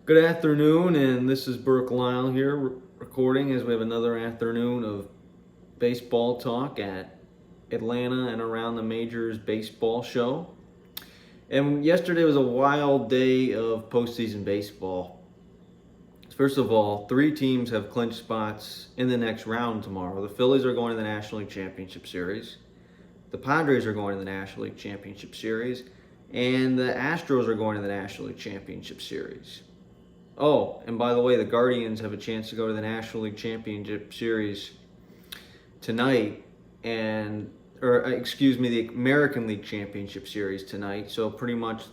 Good afternoon, and this is Burke Lyle here recording as we have another afternoon of baseball talk at Atlanta and around the majors baseball show. And yesterday was a wild day of postseason baseball. First of all, three teams have clinched spots in the next round tomorrow. The Phillies are going to the National League Championship Series. The Padres are going to the National League Championship Series. And the Astros are going to the National League Championship Series. Oh, and by the way, the Guardians have a chance to go to the National League Championship Series tonight, the American League Championship Series tonight. So pretty much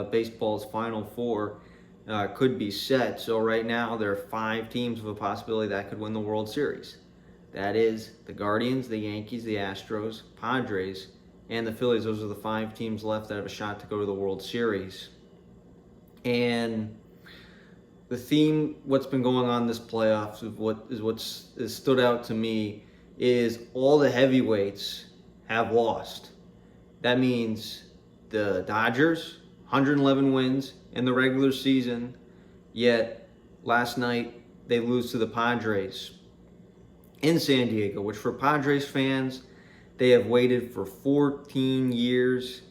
baseball's Final Four could be set. So right now there are 5 teams with a possibility that could win the World Series. That is the Guardians, the Yankees, the Astros, Padres, and the Phillies. Those are the 5 teams left that have a shot to go to the World Series. And the theme, what's been going on this playoffs, what's stood out to me is all the heavyweights have lost. That means the Dodgers, 111 wins in the regular season, yet last night they lose to the Padres in San Diego, which for Padres fans, they have waited for 16 years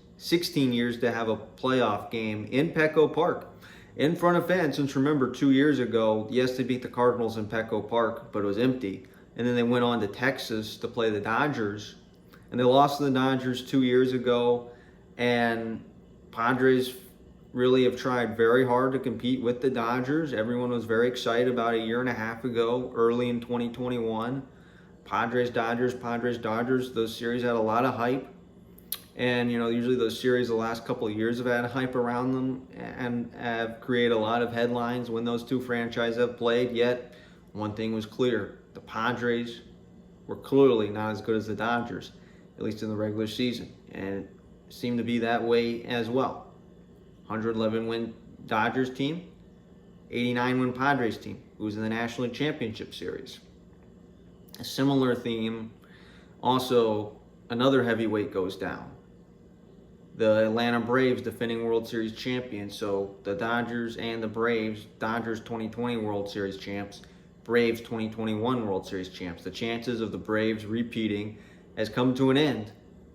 to have a playoff game in Petco Park, in front of fans. Since remember, 2 years ago, yes, they beat the Cardinals in Petco Park, but it was empty. And then they went on to Texas to play the Dodgers. And they lost to the Dodgers 2 years ago. And Padres really have tried very hard to compete with the Dodgers. Everyone was very excited about a year and a half ago, early in 2021. Padres, Dodgers, those series had a lot of hype. And, usually those series the last couple of years have had hype around them and have created a lot of headlines when those two franchises have played. Yet, one thing was clear. The Padres were clearly not as good as the Dodgers, at least in the regular season. And it seemed to be that way as well. 111-win Dodgers team, 89-win Padres team, who was in the National League Championship Series. A similar theme, also another heavyweight goes down. The Atlanta Braves, defending World Series champions. So the Dodgers and the Braves, Dodgers 2020 World Series champs, Braves 2021 World Series champs. The chances of the Braves repeating has come to an end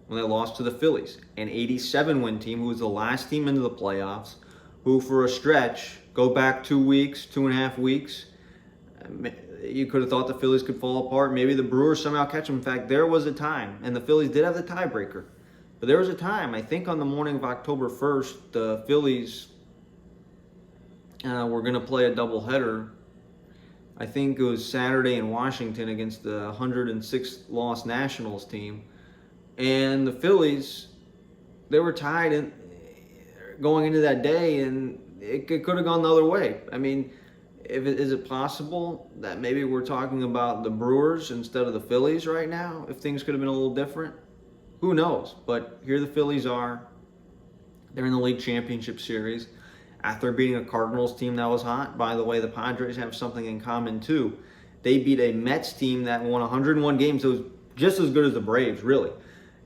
when they lost to the Phillies, an 87-win team who was the last team into the playoffs, who for a stretch, go back 2 weeks, 2.5 weeks, you could have thought the Phillies could fall apart. Maybe the Brewers somehow catch them. In fact, there was a time, and the Phillies did have the tiebreaker, but there was a time, I think on the morning of October 1st, the Phillies were going to play a doubleheader. I think it was Saturday in Washington against the 106th lost Nationals team. And the Phillies, they were tied going into that day, and it could have gone the other way. I mean, is it possible that maybe we're talking about the Brewers instead of the Phillies right now? If things could have been a little different? Who knows? But here the Phillies are. They're in the league championship series after beating a Cardinals team that was hot. By the way, the Padres have something in common too. They beat a Mets team that won 101 games. It was just as good as the Braves, really.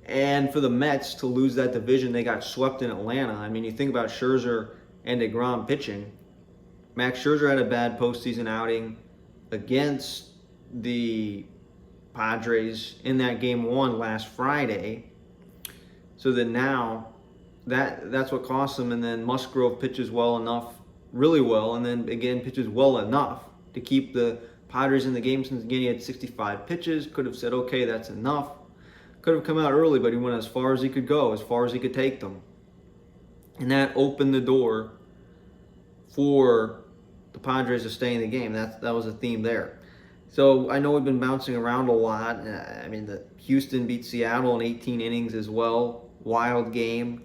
And for the Mets to lose that division, they got swept in Atlanta. I mean, you think about Scherzer and DeGrom pitching. Max Scherzer had a bad postseason outing against the Padres in that game 1 last Friday. So then now that's what cost them. And then Musgrove pitches well enough, really well, and then again pitches well enough to keep the Padres in the game. Since again he had 65 pitches, could have said, okay, that's enough. Could have come out early, but he went as far as he could go, as far as he could take them. And that opened the door for the Padres to stay in the game. That was a theme there. So I know we've been bouncing around a lot. I mean, the Houston beat Seattle in 18 innings as well. Wild game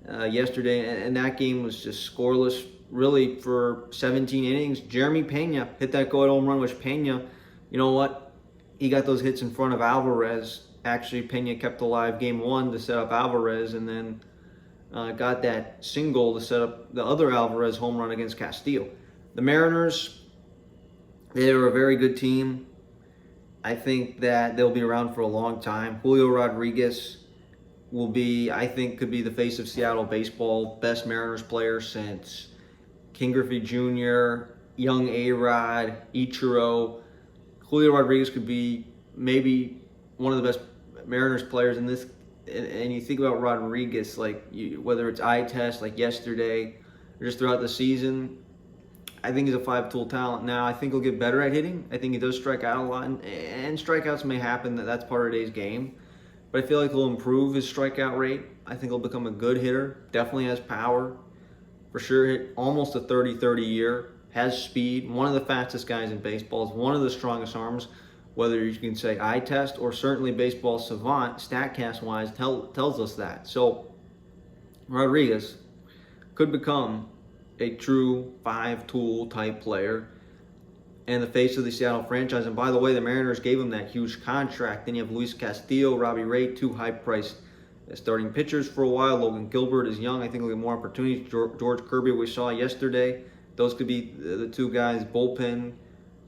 yesterday, and that game was just scoreless really for 17 innings. Jeremy Pena hit that go-ahead home run, which Pena, you know what? He got those hits in front of Alvarez. Actually, Pena kept alive game 1 to set up Alvarez, and then got that single to set up the other Alvarez home run against Castillo. The Mariners, they're a very good team. I think that they'll be around for a long time. Julio Rodriguez will be, I think, could be the face of Seattle baseball. Best Mariners player since King Griffey Jr., young A-Rod, Ichiro. Julio Rodriguez could be maybe one of the best Mariners players in this. And you think about Rodriguez, whether it's eye test like yesterday or just throughout the season, I think he's a five-tool talent. Now, I think he'll get better at hitting. I think he does strike out a lot, and strikeouts may happen. That's part of today's game. But I feel like he'll improve his strikeout rate. I think he'll become a good hitter. Definitely has power. For sure, hit almost a 30-30 year. Has speed. One of the fastest guys in baseball. Is one of the strongest arms. Whether you can say eye test or certainly Baseball Savant, StatCast-wise, tells us that. So, Rodriguez could become a true five-tool type player and the face of the Seattle franchise. And by the way, the Mariners gave him that huge contract. Then you have Luis Castillo, Robbie Ray, two high-priced starting pitchers for a while. Logan Gilbert is young. I think he'll get more opportunities. George Kirby, we saw yesterday. Those could be the two guys. Bullpen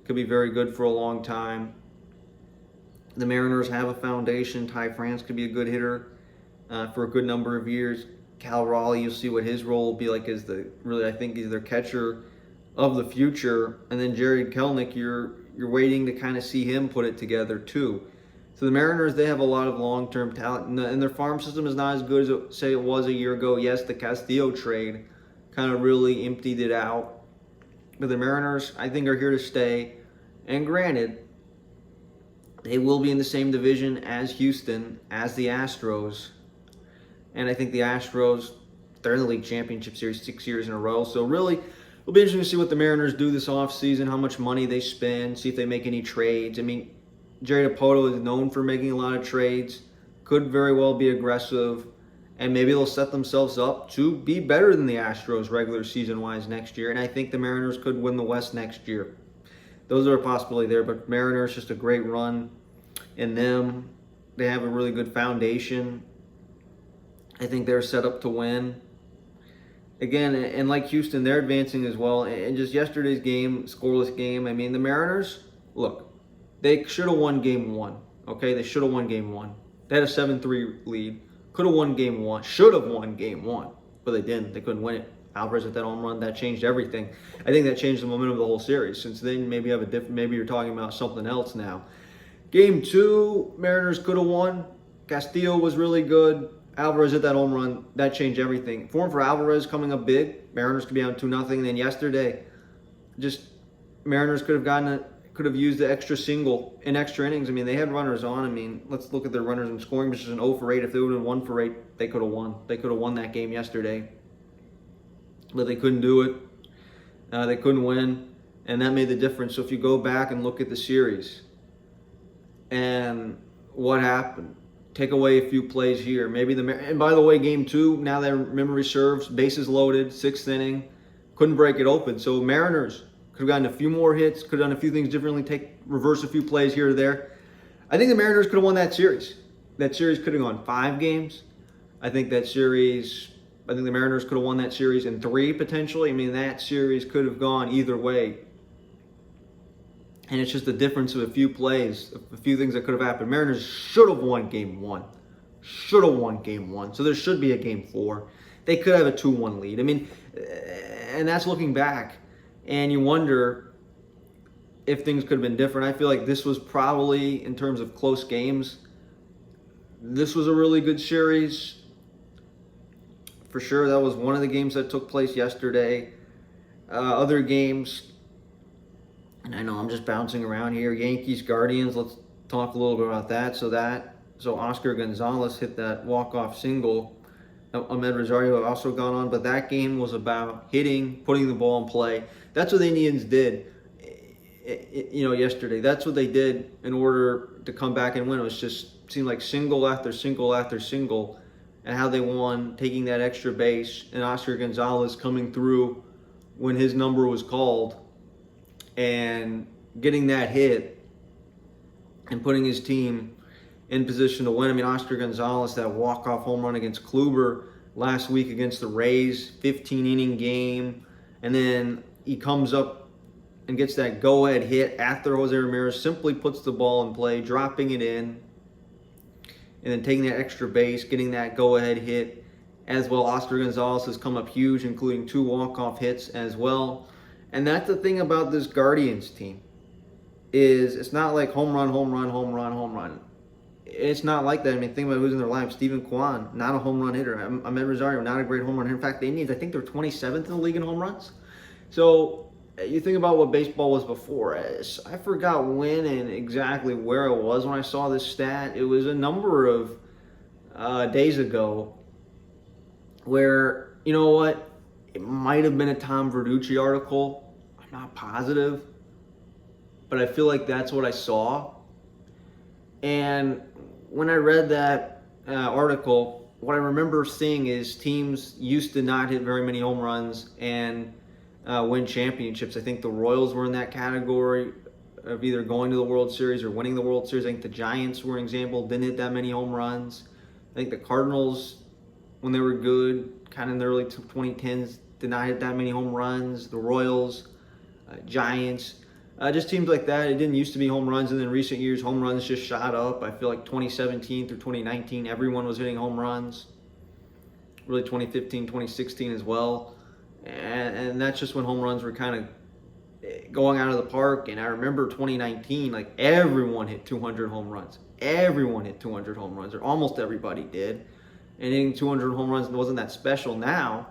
could be very good for a long time. The Mariners have a foundation. Ty France could be a good hitter for a good number of years. Cal Raleigh, you'll see what his role will be like as I think he's their catcher of the future. And then Jared Kelenic, you're waiting to kind of see him put it together too. So the Mariners, they have a lot of long-term talent, and their farm system is not as good as say it was a year ago. Yes, the Castillo trade kind of really emptied it out, but the Mariners, I think, are here to stay. And granted, they will be in the same division as Houston, as the Astros. And I think the Astros, they're in the league championship series 6 years in a row. So really, it'll be interesting to see what the Mariners do this offseason, how much money they spend, see if they make any trades. I mean, Jerry Dipoto is known for making a lot of trades, could very well be aggressive, and maybe they'll set themselves up to be better than the Astros regular season-wise next year. And I think the Mariners could win the West next year. Those are a possibility there, but Mariners, just a great run in them. They have a really good foundation. I think they're set up to win. Again, and like Houston, they're advancing as well. And just yesterday's game, scoreless game, I mean, the Mariners, look, they should have won game one, okay? They should have won game one. They had a 7-3 lead. Could have won game one. Should have won game one, but they didn't. They couldn't win it. Alvarez hit that home run. That changed everything. I think that changed the momentum of the whole series. Since then, maybe you're talking about something else now. Game two, Mariners could have won. Castillo was really good. Alvarez hit that home run. That changed everything. For Alvarez coming up big, Mariners could be down 2-0. And then yesterday, just Mariners could have used the extra single in extra innings. I mean, they had runners on. I mean, let's look at their runners in scoring position. 0 for 8. If they would have been 1 for 8, they could have won. They could have won that game yesterday. But they couldn't do it. They couldn't win. And that made the difference. So if you go back and look at the series and what happened, take away a few plays here. And by the way, game two, now that memory serves, bases loaded, 6th inning, couldn't break it open. So Mariners could have gotten a few more hits, could have done a few things differently, reverse a few plays here or there. I think the Mariners could have won that series. That series could have gone 5 games. I think the Mariners could have won that series in 3 potentially. I mean, that series could have gone either way. And it's just the difference of a few plays, a few things that could have happened. Mariners should have won game 1. Should have won game 1. So there should be a game 4. They could have a 2-1 lead. I mean, and that's looking back. And you wonder if things could have been different. I feel like this was probably, in terms of close games, this was a really good series. For sure, that was one of the games that took place yesterday. Other games, and I know I'm just bouncing around here. Yankees, Guardians, let's talk a little bit about that. So Oscar Gonzalez hit that walk-off single. Ahmed Rosario also gone on, but that game was about hitting, putting the ball in play. That's what the Indians did, yesterday. That's what they did in order to come back and win. It was just seemed like single after single after single, and how they won, taking that extra base, and Oscar Gonzalez coming through when his number was called and getting that hit and putting his team in position to win. I mean, Oscar Gonzalez, that walk-off home run against Kluber last week against the Rays, 15-inning game, and then he comes up and gets that go-ahead hit after Jose Ramirez simply puts the ball in play, dropping it in, and then taking that extra base, getting that go-ahead hit, as well. Oscar Gonzalez has come up huge, including 2 walk-off hits as well. And that's the thing about this Guardians team, is it's not like home run, home run, home run, home run. It's not like that. I mean, think about who's in their lineup. Steven Kwan, not a home run hitter. Ahmed Rosario, not a great home run hitter. In fact, the Indians, I think they're 27th in the league in home runs. So you think about what baseball was before. I forgot when and exactly where I was when I saw this stat. It was a number of days ago where, you know what, it might have been a Tom Verducci article. I'm not positive, but I feel like that's what I saw. And when I read that article, what I remember seeing is teams used to not hit very many home runs and win championships. I think the Royals were in that category of either going to the World Series or winning the World Series. I think the Giants were an example, didn't hit that many home runs. I think the Cardinals, when they were good, kind of in the early 2010s, did not hit that many home runs. The Royals, Giants, just teams like that. It didn't used to be home runs, and in recent years, home runs just shot up. I feel like 2017 through 2019, everyone was hitting home runs. Really 2015, 2016 as well. And that's just when home runs were kind of going out of the park. And I remember 2019, like everyone hit 200 home runs. Everyone hit 200 home runs, or almost everybody did. And hitting 200 home runs wasn't that special. Now,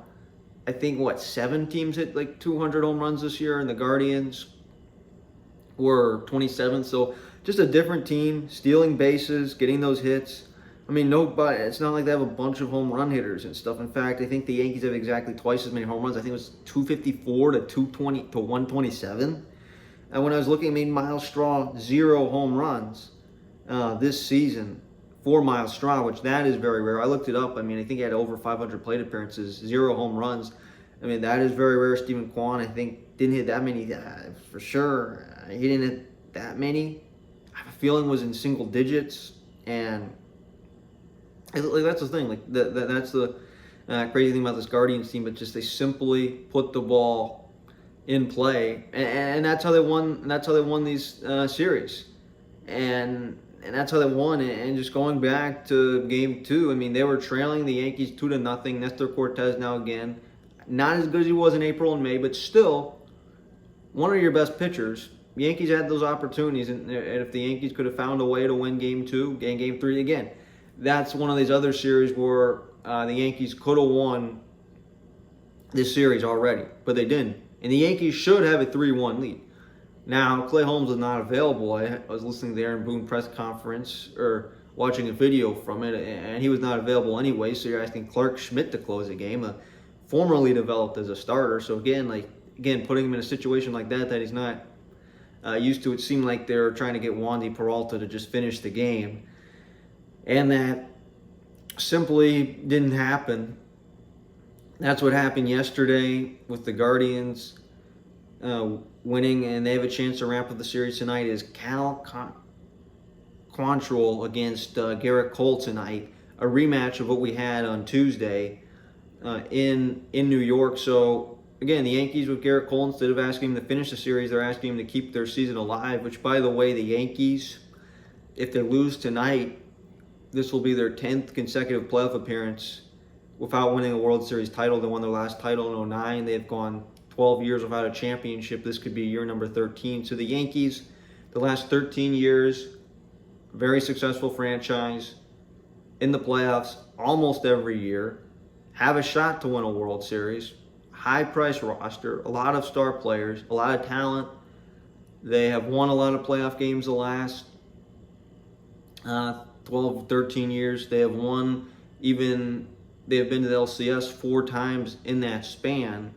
I think, 7 teams hit like 200 home runs this year, and the Guardians were 27th. So just a different team, stealing bases, getting those hits. I mean, it's not like they have a bunch of home run hitters and stuff. In fact, I think the Yankees have exactly twice as many home runs. I think it was 254 to 220 to 127. And when I was looking, Miles Straw, 0 home runs this season for Miles Straw, which that is very rare. I looked it up. I mean, I think he had over 500 plate appearances, 0 home runs. I mean, that is very rare. Steven Kwan, I think, didn't hit that many for sure. He didn't hit that many. I have a feeling was in single digits. And that's the thing. That's the crazy thing about this Guardians team. But just they simply put the ball in play, and that's how they won. And that's how they won these series. And that's how they won. And just going back to Game 2, I mean, they were trailing the Yankees 2-0. Nestor Cortez now again, not as good as he was in April and May, but still one of your best pitchers. The Yankees had those opportunities, and if the Yankees could have found a way to win Game 2 and Game 3 again, that's one of these other series where the Yankees could have won this series already, but they didn't. And the Yankees should have a 3-1 lead. Now, Clay Holmes was not available. I was listening to the Aaron Boone press conference, or watching a video from it, and he was not available anyway, so you're asking Clark Schmidt to close the game, formerly developed as a starter. So again, putting him in a situation like that he's not used to. It seemed like they were trying to get Wandy Peralta to just finish the game. And that simply didn't happen. That's what happened yesterday with the Guardians winning, and they have a chance to wrap up the series tonight. Is Cal Quantrill against Garrett Cole tonight, a rematch of what we had on Tuesday in New York. So again, the Yankees with Garrett Cole, instead of asking him to finish the series, they're asking him to keep their season alive. Which, by the way, the Yankees, if they lose tonight, this will be their 10th consecutive playoff appearance without winning a World Series title. They won their last title in 2009. They've gone 12 years without a championship. This could be year number 13. So the Yankees, the last 13 years, very successful franchise, in the playoffs almost every year, have a shot to win a World Series, high-priced roster, a lot of star players, a lot of talent. They have won a lot of playoff games the last 12, 13 years. They have won, they have been to the LCS 4 times in that span.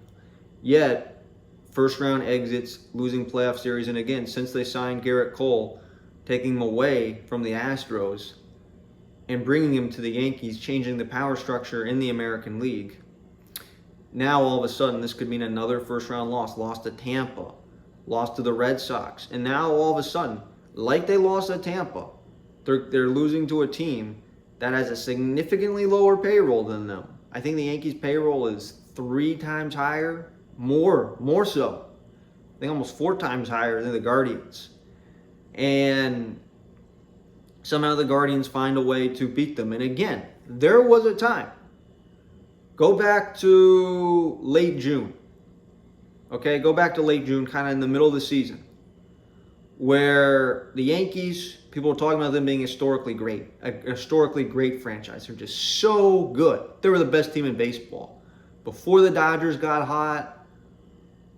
Yet, first round exits, losing playoff series, and again, since they signed Garrett Cole, taking him away from the Astros and bringing him to the Yankees, changing the power structure in the American League. Now, all of a sudden, this could mean another first round loss to Tampa, lost to the Red Sox, and now all of a sudden, like they lost at Tampa, they're losing to a team that has a significantly lower payroll than them. I think the Yankees' payroll is 3 times higher, more so. I think almost 4 times higher than the Guardians. And somehow the Guardians find a way to beat them. And again, there was a time Go back to late June. Okay, go back to late June, kind of in the middle of the season, where the Yankees, people were talking about them being historically great, a historically great franchise. They're just so good. They were the best team in baseball. Before the Dodgers got hot,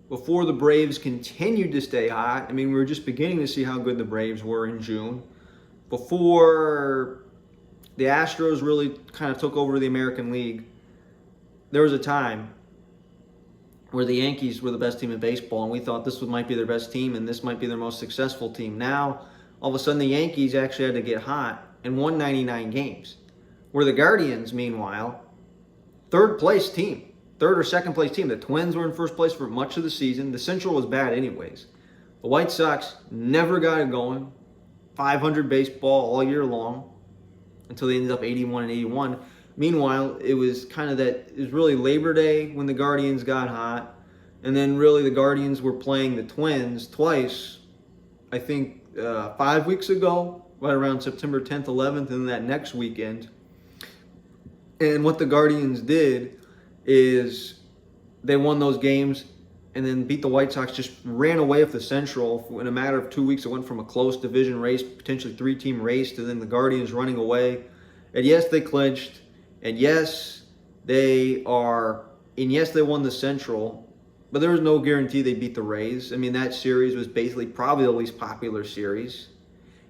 before the Braves continued to stay hot. I mean, we were just beginning to see how good the Braves were in June. Before the Astros really kind of took over the American League, there was a time where the Yankees were the best team in baseball, and we thought this might be their best team and this might be their most successful team. Now, all of a sudden, the Yankees actually had to get hot and won 99 games. Where the Guardians, meanwhile, third or second place team. The Twins were in first place for much of the season. The Central was bad anyways. The White Sox never got it going. 500 baseball all year long until they ended up 81-81. Meanwhile, it was really Labor Day when the Guardians got hot. And then really the Guardians were playing the Twins twice, I think 5 weeks ago, right around September 10th, 11th, and that next weekend. And what the Guardians did is they won those games and then beat the White Sox, just ran away with the Central. In a matter of 2 weeks, it went from a close division race, potentially 3-team race, to then the Guardians running away. And yes, they clinched. And yes, they won the Central, but there was no guarantee they beat the Rays. I mean, that series was basically probably the least popular series,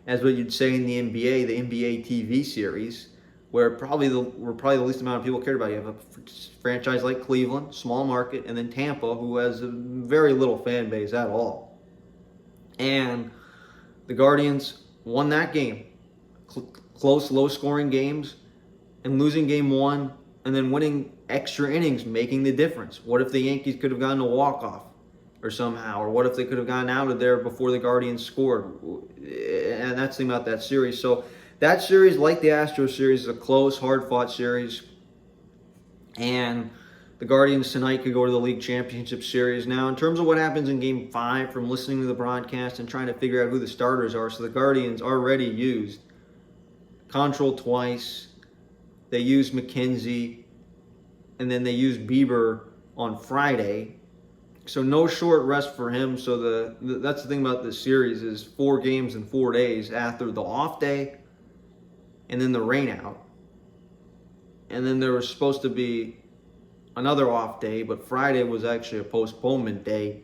as what you'd say in the NBA TV series, where probably the least amount of people cared about. You have a franchise like Cleveland, small market, and then Tampa, who has a very little fan base at all. And the Guardians won that game, close, low-scoring games, and losing game one, and then winning extra innings, making the difference. What if the Yankees could have gotten a walk-off or somehow? Or what if they could have gotten out of there before the Guardians scored? And that's the thing about that series. So that series, like the Astros series, is a close, hard-fought series. And the Guardians tonight could go to the League Championship Series. Now, in terms of what happens in Game 5, from listening to the broadcast and trying to figure out who the starters are, so the Guardians already used Control twice. They used McKenzie, and then they used Bieber on Friday. So no short rest for him. So that's the thing about this series is 4 games in 4 days after the off day and then the rain out. And then there was supposed to be another off day, but Friday was actually a postponement day.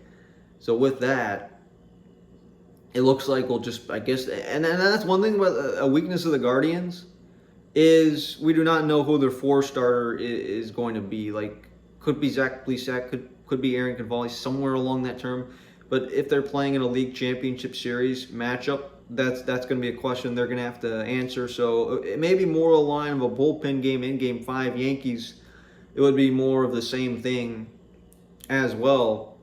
So with that, it looks like we'll just, I guess, and that's one thing about a weakness of the Guardians, is we do not know who their 4 starter is going to be. Like, could be Zach Plesac, could be Aaron Cavalli, somewhere along that term. But if they're playing in a League Championship Series matchup, that's going to be a question they're going to have to answer. So it may be more a line of a bullpen game in Game 5. Yankees, it would be more of the same thing as well.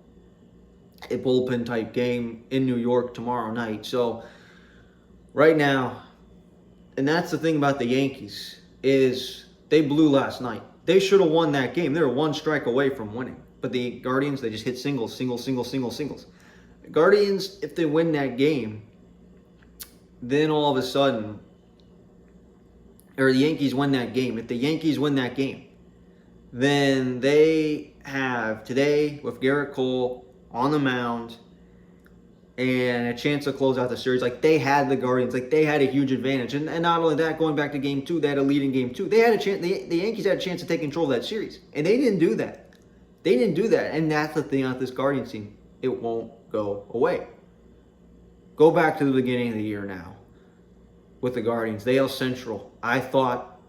A bullpen type game in New York tomorrow night. So right now, and that's the thing about the Yankees, is they blew last night. They should have won that game. They were 1 strike away from winning. But the Guardians, they just hit singles. The Guardians, if they win that game, then all of a sudden, or the Yankees win that game. If the Yankees win that game, then they have today with Garrett Cole on the mound and a chance to close out the series. Like, they had the Guardians, like they had a huge advantage. And not only that, going back to Game 2, they had a lead in Game 2. They had a chance. The Yankees had a chance to take control of that series, and they didn't do that. And that's the thing about this Guardians team. It won't go away. Go back to the beginning of the year now with the Guardians. The AL Central. I thought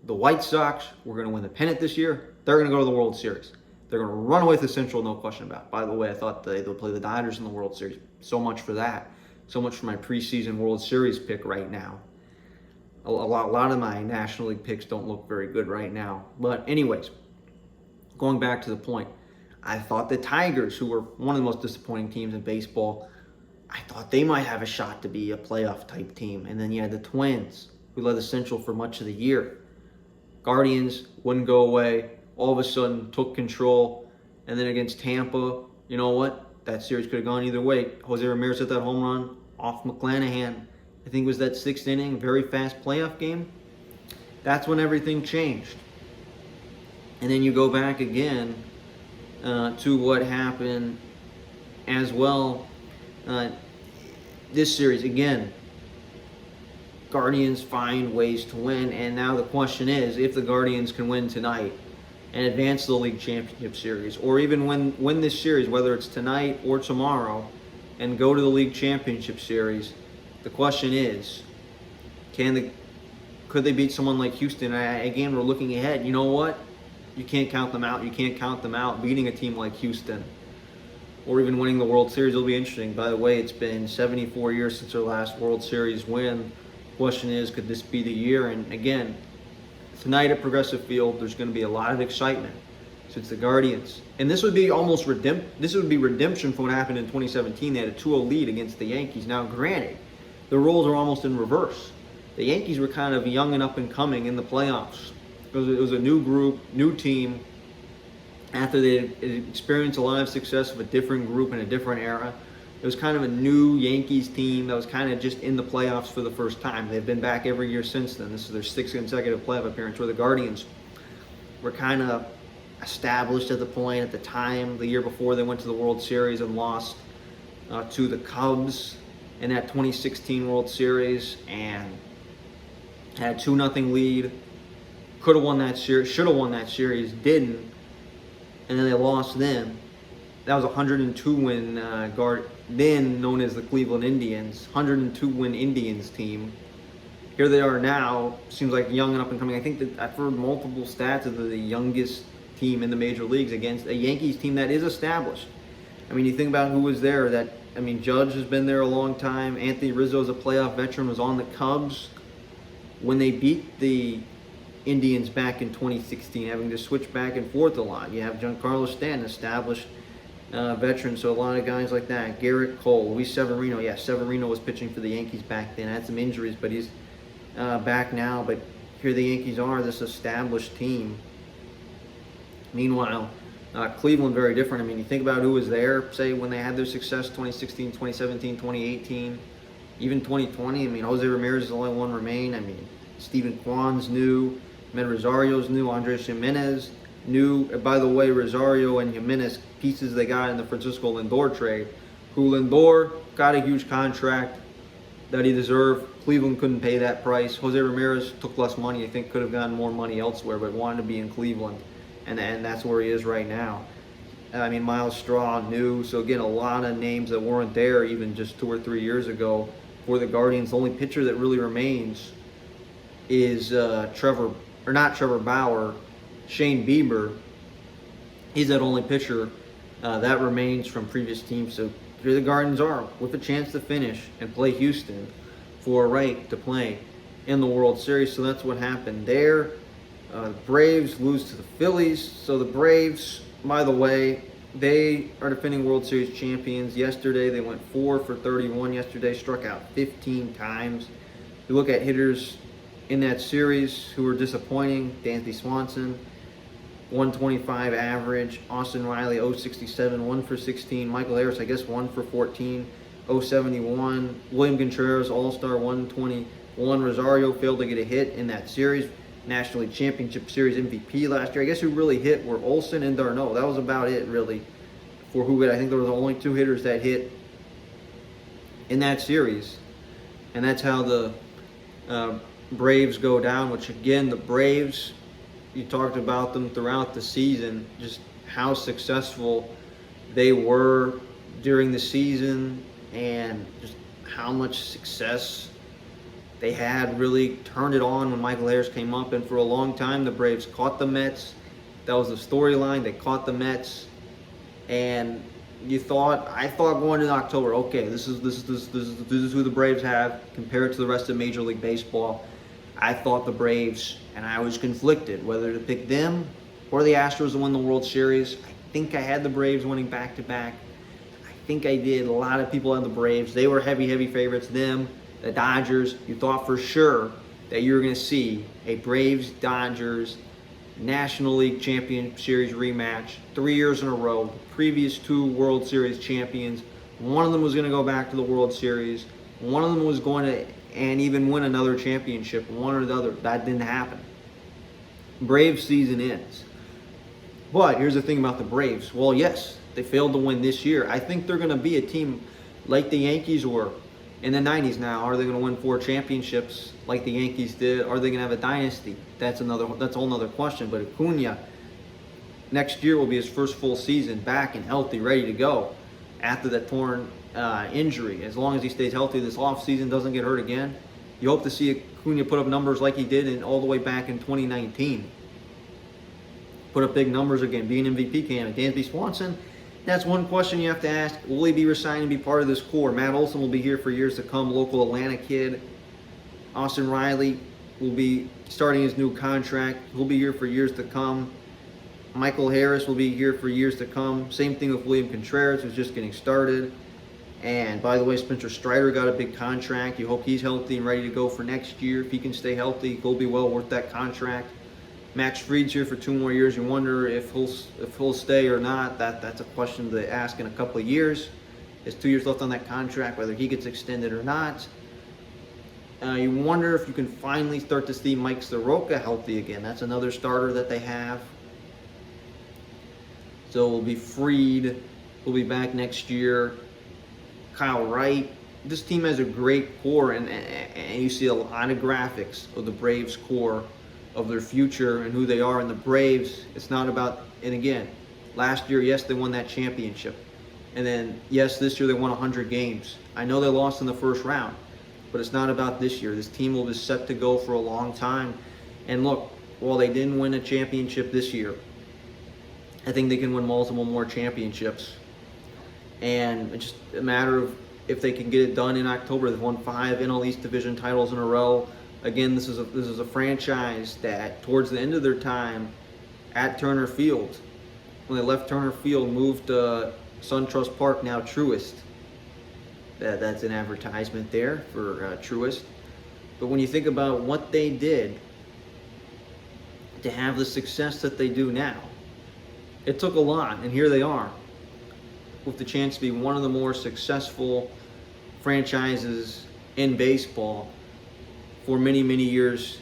the White Sox were going to win the pennant this year. They're going to go to the World Series. They're going to run away with the Central, no question about it. By the way, I thought they'll play the Dodgers in the World Series. So much for that. So much for my preseason World Series pick right now. A lot of my National League picks don't look very good right now. But anyways, going back to the point, I thought the Tigers, who were one of the most disappointing teams in baseball, I thought they might have a shot to be a playoff type team. And then you had the Twins, who led the Central for much of the year. Guardians wouldn't go away. All of a sudden took control. And then against Tampa, you know what? That series could have gone either way. Jose Ramirez hit that home run off McClanahan. I think it was that 6th inning, very fast playoff game. That's when everything changed. And then you go back again to what happened as well. This series, again, Guardians find ways to win. And now the question is, if the Guardians can win tonight and advance the league championship series, or even win this series, whether it's tonight or tomorrow, and go to the league championship series, the question is, could they beat someone like Houston? Again, we're looking ahead. You know what? You can't count them out. You can't count them out beating a team like Houston, or even winning the World Series. It'll be interesting. By the way, it's been 74 years since their last World Series win. The question is, could this be the year? And again, tonight at Progressive Field, there's going to be a lot of excitement. So it's the Guardians. And this would be almost redemption for what happened in 2017. They had a 2-0 lead against the Yankees. Now, granted, the roles are almost in reverse. The Yankees were kind of young and up and coming in the playoffs. It was a new group, new team. After they had experienced a lot of success with a different group in a different era, it was kind of a new Yankees team that was kind of just in the playoffs for the first time. They've been back every year since then. This is their 6th consecutive playoff appearance, where the Guardians were kind of established at the time, the year before they went to the World Series and lost to the Cubs in that 2016 World Series, and had a 2-0 lead. Could have won that series, should have won that series, didn't, and then they lost then. That was a 102-win then known as the Cleveland Indians, 102-win Indians team. Here they are now, seems like young and up and coming. I think that I've heard multiple stats of the youngest team in the major leagues against a Yankees team that is established. I mean, you think about who was there. Judge has been there a long time. Anthony Rizzo's a playoff veteran, was on the Cubs when they beat the Indians back in 2016, having to switch back and forth a lot. You have Giancarlo Stanton, established veteran, so a lot of guys like that. Garrett Cole, Luis Severino. Yeah, Severino was pitching for the Yankees back then. Had some injuries, but he's back now. But here the Yankees are, this established team. Meanwhile, Cleveland, very different. I mean, you think about who was there, say, when they had their success, 2016, 2017, 2018, even 2020. I mean, Jose Ramirez is the only one remain. I mean, Steven Kwan's new, Med Rosario's new, Andres Jimenez new. By the way, Rosario and Jimenez, pieces they got in the Francisco Lindor trade, who Lindor got a huge contract that he deserved. Cleveland couldn't pay that price. Jose Ramirez took less money. I think could have gotten more money elsewhere, but wanted to be in Cleveland, and that's where he is right now. I mean, Miles Straw new. So again, a lot of names that weren't there even just 2 or 3 years ago for the Guardians. The only pitcher that really remains is not Trevor Bauer, Shane Bieber. He's that only pitcher that remains from previous teams. So here the Guardians are with a chance to finish and play Houston for a right to play in the World Series. So that's what happened there. The Braves lose to the Phillies. So the Braves, by the way, they are defending World Series champions. Yesterday they went 4 for 31 yesterday, struck out 15 times. You look at hitters in that series who were disappointing. Dansby Swanson, 125 average. Austin Riley, 067, 1 for 16. Michael Harris, I guess 1 for 14, 071. William Contreras, All-Star, 121. Rosario failed to get a hit in that series. National League Championship Series MVP last year. I guess who really hit were Olsen and d'Arnaud. That was about it, really, for who hit. I think there were only 2 hitters that hit in that series. And that's how the Braves go down, which, again, the Braves, you talked about them throughout the season, just how successful they were during the season and just how much success they had, really turned it on when Michael Harris came up. And for a long time, the Braves caught the Mets. That was the storyline. They caught the Mets. And I thought going into October, okay, this is who the Braves have compared to the rest of Major League Baseball. I thought the Braves, and I was conflicted whether to pick them or the Astros to win the World Series. I think I had the Braves winning back-to-back. I think I did. A lot of people had the Braves. They were heavy favorites. Them, the Dodgers, you thought for sure that you were going to see a Braves-Dodgers National League Championship Series rematch 3 years in a row. The previous 2 World Series champions. One of them was going to go back to the World Series. One of them was going to and even win another championship, one or the other. That didn't happen. Braves season ends. But here's the thing about the Braves. Well, yes, they failed to win this year. I think they're going to be a team like the Yankees were in the 90s now. Are they going to win 4 championships like the Yankees did? Are they going to have a dynasty? That's a whole nother question. But Acuna, next year will be his first full season back and healthy, ready to go after that torn injury. As long as he stays healthy this offseason, doesn't get hurt again, you hope to see Acuna put up numbers like he did all the way back in 2019. Put up big numbers again, be an MVP candidate. Dansby Swanson, that's one question you have to ask. Will he be resigned and be part of this core? Matt Olson will be here for years to come, local Atlanta kid. Austin Riley will be starting his new contract. He'll be here for years to come. Michael Harris will be here for years to come. Same thing with William Contreras, who's just getting started. And by the way, Spencer Strider got a big contract. You hope he's healthy and ready to go for next year. If he can stay healthy, he'll be well worth that contract. Max Fried's here for 2 more years. You wonder if he'll stay or not. That's a question to ask in a couple of years. There's 2 years left on that contract, whether he gets extended or not. You wonder if you can finally start to see Mike Soroka healthy again. That's another starter that they have. So we'll be Fried. We'll be back next year. Kyle Wright. This team has a great core, and you see a lot of graphics of the Braves core, of their future and who they are. And the Braves, it's not about, and again, last year, yes, they won that championship. And then, yes, this year they won 100 games. I know they lost in the first round, but it's not about this year. This team will be set to go for a long time. And look, while they didn't win a championship this year, I think they can win multiple more championships. And it's just a matter of if they can get it done in October. They've won 5 NL East division titles in a row. Again, this is a franchise that towards the end of their time at Turner Field, when they left Turner Field, moved to SunTrust Park, now Truist. That's an advertisement there for Truist. But when you think about what they did to have the success that they do now, it took a lot, and here they are with the chance to be one of the more successful franchises in baseball for many, many years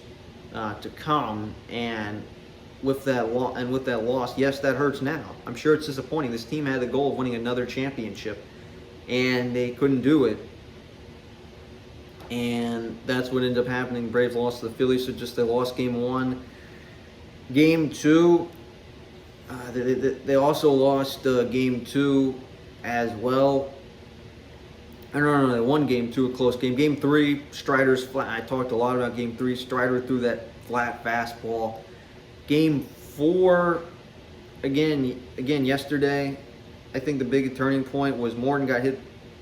to come. And with that loss, yes, that hurts now. I'm sure it's disappointing. This team had the goal of winning another championship, and they couldn't do it. And that's what ended up happening. Braves lost to the Phillies, so just they lost Game 1. Game 2, they also lost Game 2 as well. No, they won Game 2, a close game. Game 3, Strider's flat. I talked a lot about Game 3. Strider threw that flat fastball. Game 4, again yesterday, I think the big turning point was Morton got hit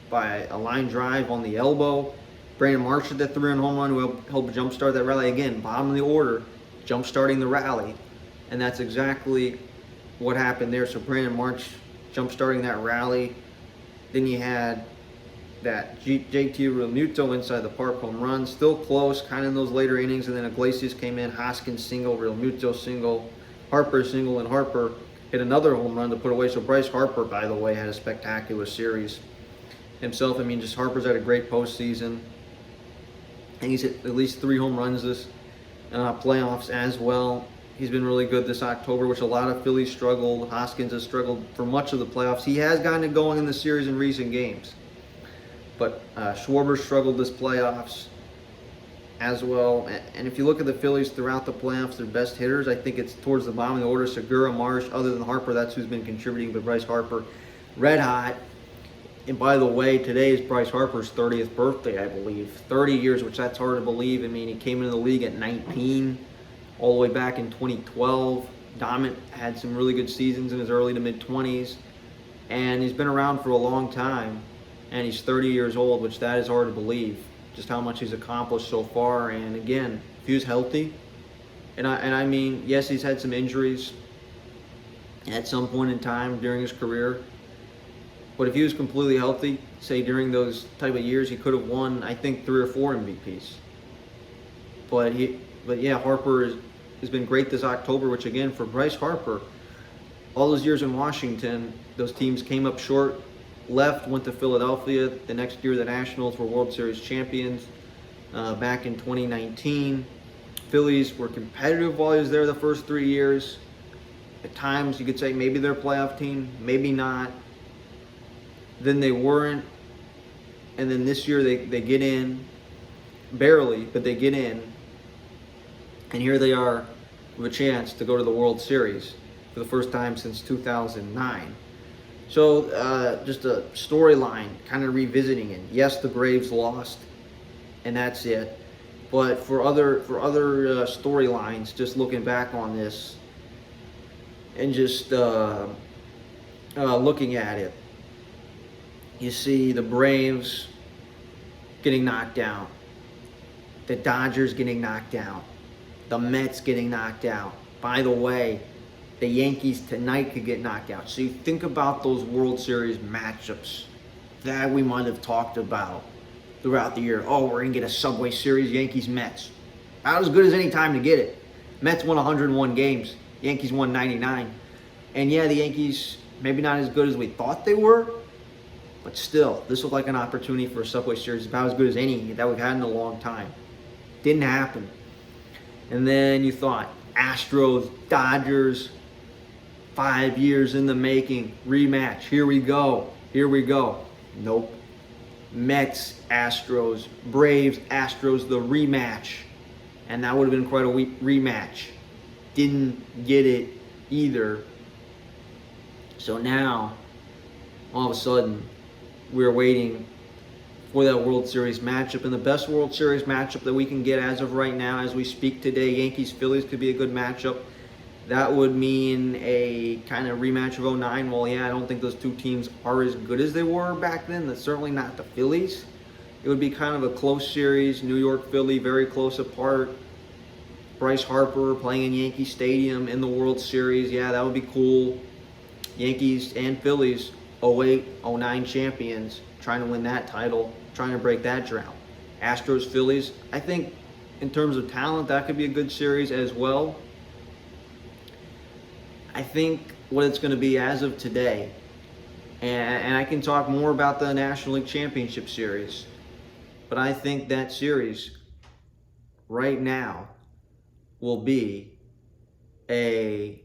by a line drive on the elbow. Brandon Marsh hit that 3-run home run who helped jumpstart that rally. Again, bottom of the order, jumpstarting the rally. And that's exactly what happened there. So Brandon Marsh jumpstarting that rally. Then you had that JT Realmuto inside the park home run. Still close, kind of in those later innings. And then Iglesias came in, Hoskins single, Realmuto single, Harper single, and Harper hit another home run to put away. So Bryce Harper, by the way, had a spectacular series himself. I mean, just Harper's had a great postseason. And he's hit at least 3 home runs this playoffs as well. He's been really good this October, which a lot of Phillies struggled. Hoskins has struggled for much of the playoffs. He has gotten it going in the series in recent games. But Schwarber struggled this playoffs as well. And if you look at the Phillies throughout the playoffs, their best hitters, I think it's towards the bottom of the order. Segura, Marsh, other than Harper, that's who's been contributing. But Bryce Harper, red hot. And by the way, today is Bryce Harper's 30th birthday, I believe. 30 years, which that's hard to believe. I mean, he came into the league at 19, all the way back in 2012. Dominant, had some really good seasons in his early to mid-20s. And he's been around for a long time. And he's 30 years old, which that is hard to believe, just how much he's accomplished so far. And again, if he was healthy, and I mean, yes, he's had some injuries at some point in time during his career. But if he was completely healthy, say during those type of years, he could have won, I think, 3 or 4 MVPs. But yeah, Harper has been great this October, which again, for Bryce Harper, all those years in Washington, those teams came up short, left, went to Philadelphia. The next year, the Nationals were World Series champions back in 2019. Phillies were competitive while he was there the first 3 years. At times you could say maybe they're a playoff team, maybe not. Then they weren't. And then this year they get in, barely, but they get in. And here they are with a chance to go to the World Series for the first time since 2009. So just a storyline, kind of revisiting it. Yes, the Braves lost, and that's it. But for other storylines, just looking back on this and just looking at it, you see the Braves getting knocked out, the Dodgers getting knocked out, the Mets getting knocked out. By the way, the Yankees tonight could get knocked out. So you think about those World Series matchups that we might have talked about throughout the year. Oh, we're going to get a Subway Series, Yankees-Mets. About as good as any time to get it. Mets won 101 games. Yankees won 99. And yeah, the Yankees, maybe not as good as we thought they were, but still, this looked like an opportunity for a Subway Series about as good as any that we've had in a long time. Didn't happen. And then you thought, Astros, Dodgers, 5 years in the making, rematch, here we go. Nope. Mets, Astros, Braves, Astros, the rematch. And that would have been quite a rematch. Didn't get it either. So now, all of a sudden, we're waiting for that World Series matchup. And the best World Series matchup that we can get as of right now, as we speak today, Yankees-Phillies could be a good matchup. That would mean a kind of rematch of 09. Well, yeah, I don't think those two teams are as good as they were back then. That's certainly not the Phillies. It would be kind of a close series. New York, Philly, very close apart. Bryce Harper playing in Yankee Stadium in the World Series. Yeah, that would be cool. Yankees and Phillies, 08, 09 champions, trying to win that title, trying to break that drought. Astros, Phillies, I think in terms of talent, that could be a good series as well. I think what it's going to be as of today, and I can talk more about the National League Championship Series, but I think that series right now will be a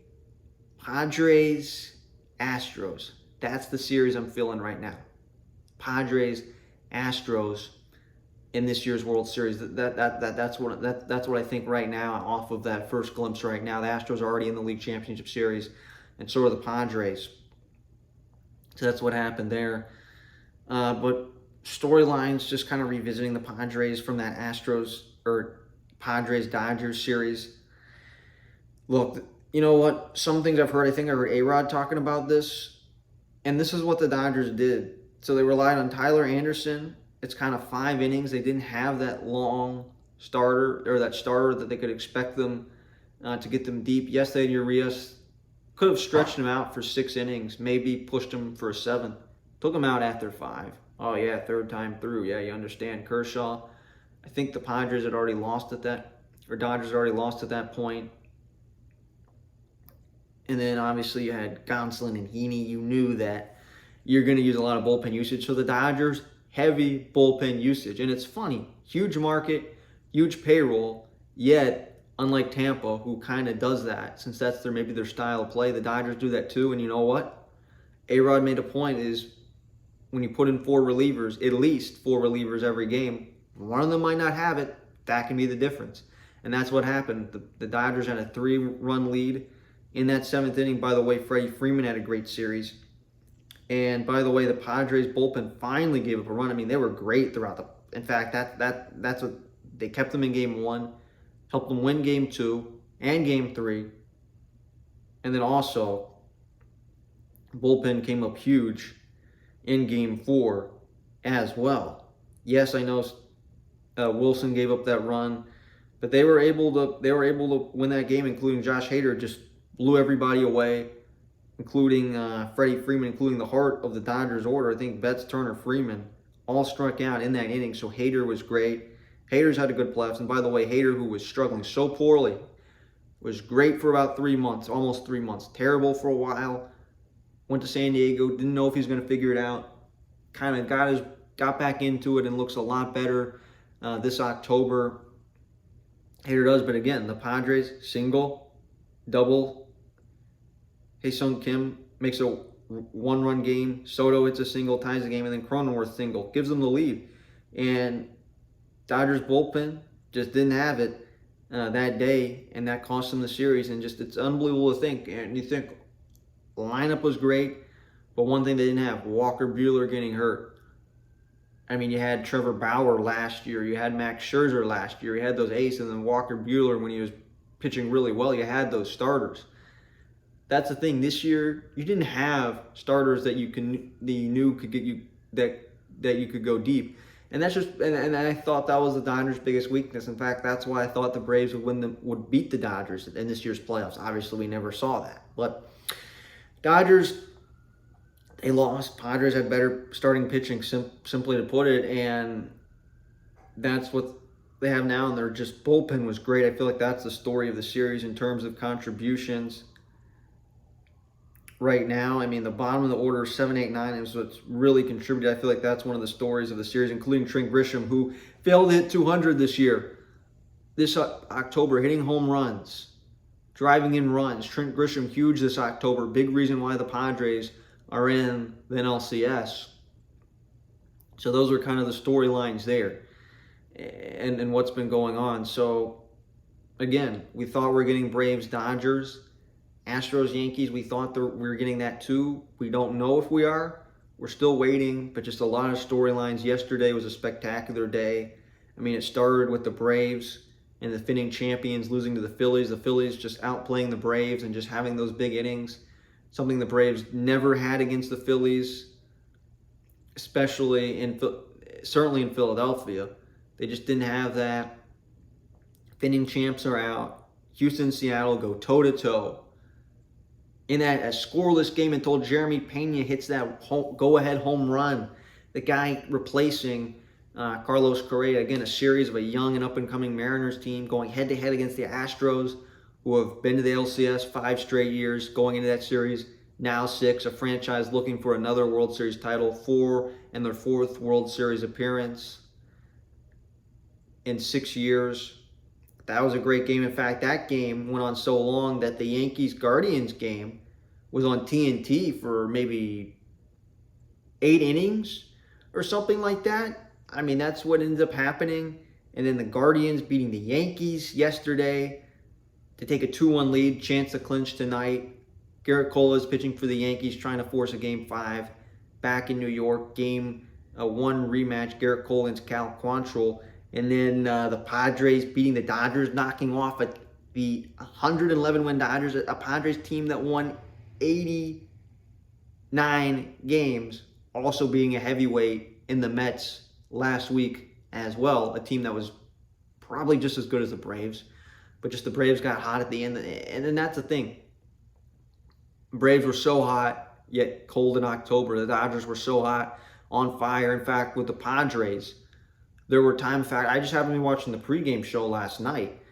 Padres-Astros. That's the series I'm feeling right now. Padres-Astros in this year's World Series. That's what I think right now off of that first glimpse right now. The Astros are already in the League Championship Series, and so are the Padres. So that's what happened there. But storylines, just kind of revisiting the Padres from that Astros or Padres-Dodgers series. Look, you know what? Some things I've heard, I think I heard A-Rod talking about this, and this is what the Dodgers did. So they relied on Tyler Anderson. It's kind of 5 innings. They didn't have that long starter, or that starter that they could expect them to get them deep. Yes, they had Urias. Could have stretched him out for 6 innings, maybe pushed him for a 7th. Took him out after 5. Oh yeah, 3rd time through. Yeah, you understand. Kershaw. I think the Padres had already lost at that, or Dodgers had already lost at that point. And then obviously you had Gonsolin and Heaney. You knew that you're going to use a lot of bullpen usage. So the Dodgers, heavy bullpen usage. And it's funny, huge market, huge payroll, yet unlike Tampa, who kind of does that, since that's maybe their style of play, the Dodgers do that too. And you know what? A-Rod made a point is when you put in 4 relievers, at least 4 relievers every game, one of them might not have it. That can be the difference. And that's what happened. The Dodgers had a 3-run lead in that 7th inning. By the way, Freddie Freeman had a great series. And by the way, the Padres bullpen finally gave up a run. I mean, they were great throughout the. In fact, that's what they kept them in Game 1, helped them win Game 2 and Game 3, and then also bullpen came up huge in Game 4 as well. Yes, I know Wilson gave up that run, but they were able to win that game, including Josh Hader just blew everybody away, including Freddie Freeman, including the heart of the Dodgers order. I think Betts, Turner, Freeman all struck out in that inning, so Hader was great. Hader's had a good playoffs, and by the way, Hader, who was struggling so poorly, was great for about 3 months, almost 3 months. Terrible for a while. Went to San Diego, didn't know if he was going to figure it out. Kind of got back into it and looks a lot better this October. Hader does, but again, the Padres, single, double, Hae-Sung Kim makes a one-run game. Soto hits a single, ties the game, and then Cronenworth single, gives them the lead. And Dodgers bullpen just didn't have it that day, and that cost them the series. And just it's unbelievable to think. And you think the lineup was great, but one thing they didn't have, Walker Buehler getting hurt. I mean, you had Trevor Bauer last year. You had Max Scherzer last year. You had those aces, and then Walker Buehler when he was pitching really well. You had those starters. That's the thing. This year, you didn't have starters that you knew could get you that you could go deep. And that's just and I thought that was the Dodgers' biggest weakness. In fact, that's why I thought the Braves would beat the Dodgers in this year's playoffs. Obviously, we never saw that. But Dodgers, they lost. Padres had better starting pitching, simply to put it, and that's what they have now. And their just bullpen was great. I feel like that's the story of the series in terms of contributions. Right now, I mean, the bottom of the order, 7, 8, 9, is what's really contributed. I feel like that's one of the stories of the series, including Trent Grisham, who failed to hit 200 this year. This October, hitting home runs, driving in runs. Trent Grisham, huge this October. Big reason why the Padres are in the NLCS. So those are kind of the storylines there and what's been going on. So, again, we thought we were getting Braves, Dodgers. Astros, Yankees, we thought we were getting that too. We don't know if we are. We're still waiting, but just a lot of storylines. Yesterday was a spectacular day. I mean, it started with the Braves and the defending champions losing to the Phillies. The Phillies just outplaying the Braves and just having those big innings. Something the Braves never had against the Phillies, certainly in Philadelphia. They just didn't have that. Defending champs are out. Houston and Seattle go toe-to-toe. In a scoreless game until Jeremy Pena hits that go-ahead home run. The guy replacing Carlos Correa. Again, a series of a young and up-and-coming Mariners team going head-to-head against the Astros, who have been to the LCS 5 straight years, going into that series, now 6, a franchise looking for another World Series title, 4, and their 4th World Series appearance in 6 years. That was a great game. In fact, that game went on so long that the Yankees-Guardians game was on TNT for maybe 8 innings or something like that. I mean, that's what ended up happening. And then the Guardians beating the Yankees yesterday to take a 2-1 lead, chance to clinch tonight. Garrett Cole is pitching for the Yankees, trying to force a Game 5 back in New York. Game 1 rematch, Garrett Cole against Cal Quantrill. And then the Padres beating the Dodgers, knocking off the 111-win Dodgers, a Padres team that won 89 games, also being a heavyweight in the Mets last week as well, a team that was probably just as good as the Braves, but just the Braves got hot at the end. And then that's the thing. Braves were so hot, yet cold in October. The Dodgers were so hot, on fire. In fact, with the Padres, there were times, in fact, I just happened to be watching the pregame show last night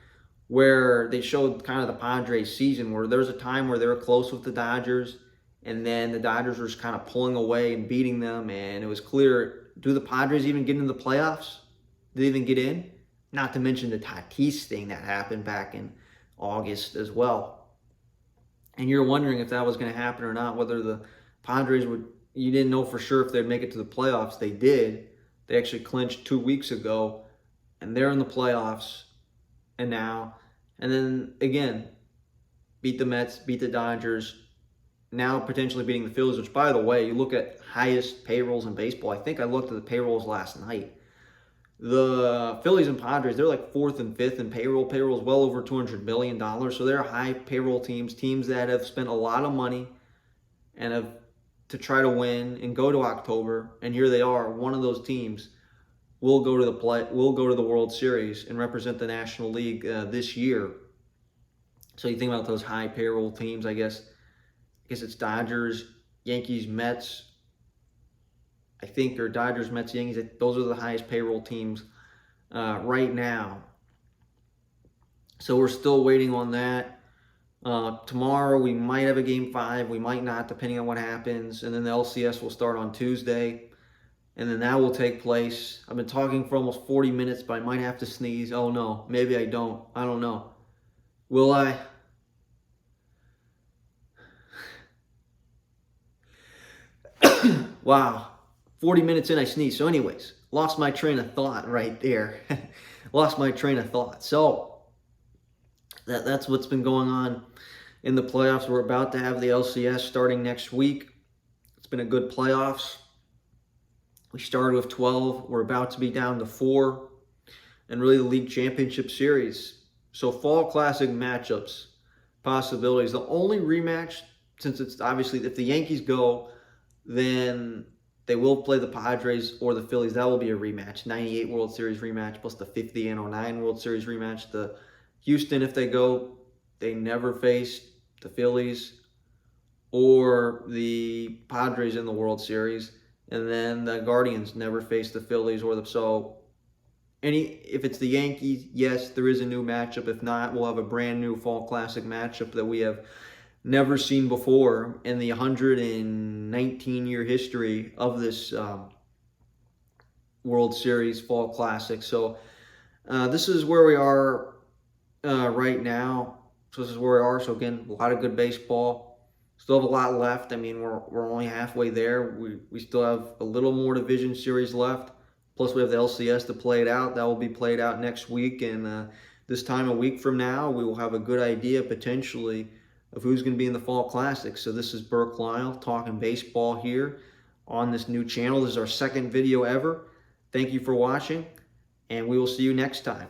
where they showed kind of the Padres season, where there was a time where they were close with the Dodgers, and then the Dodgers were just kind of pulling away and beating them, and it was clear, do the Padres even get into the playoffs? Did they even get in? Not to mention the Tatis thing that happened back in August as well. And you're wondering if that was going to happen or not, whether the Padres you didn't know for sure if they'd make it to the playoffs. They did. They actually clinched 2 weeks ago, and they're in the playoffs. And then again, beat the Mets, beat the Dodgers, now potentially beating the Phillies, which, by the way, you look at highest payrolls in baseball. I think I looked at the payrolls last night. The Phillies and Padres, they're like 4th and 5th in payroll. Payroll is well over $200 million. So they're high payroll teams that have spent a lot of money and have to try to win and go to October. And here they are, one of those teams will go to the World Series and represent the National League this year. So you think about those high payroll teams, I guess it's Dodgers, Yankees, Mets, I think, or Dodgers, Mets, Yankees. Those are the highest payroll teams right now. So we're still waiting on that. Tomorrow we might have a Game 5. We might not, depending on what happens. And then the LCS will start on Tuesday. And then that will take place. I've been talking for almost 40 minutes, but I might have to sneeze. Oh, no. Maybe I don't. I don't know. Will I? Wow, 40 minutes in, I sneezed. So anyways, lost my train of thought right there. Lost my train of thought. So that's what's been going on in the playoffs. We're about to have the LCS starting next week. It's been a good playoffs. We started with 12. We're about to be down to 4. And really the league championship series. So fall classic matchups, possibilities. The only rematch, since it's obviously if the Yankees go, then they will play the Padres or the Phillies. That will be a rematch. 98 World Series rematch plus the 50 and 09 World Series rematch. The Houston, if they go, they never faced the Phillies or the Padres in the World Series. And then the Guardians never faced the Phillies or the... So if it's the Yankees, yes, there is a new matchup. If not, we'll have a brand new fall classic matchup that we have never seen before in the 119-year history of this World Series fall classic. So this is where we are right now. So this is where we are. So again, a lot of good baseball. Still have a lot left. I mean, we're only halfway there. We still have a little more division series left. Plus, we have the LCS to play it out. That will be played out next week. And this time a week from now, we will have a good idea, potentially, of who's going to be in the Fall Classic. So this is Burke Lyle talking baseball here on this new channel. This is our second video ever. Thank you for watching, and we will see you next time.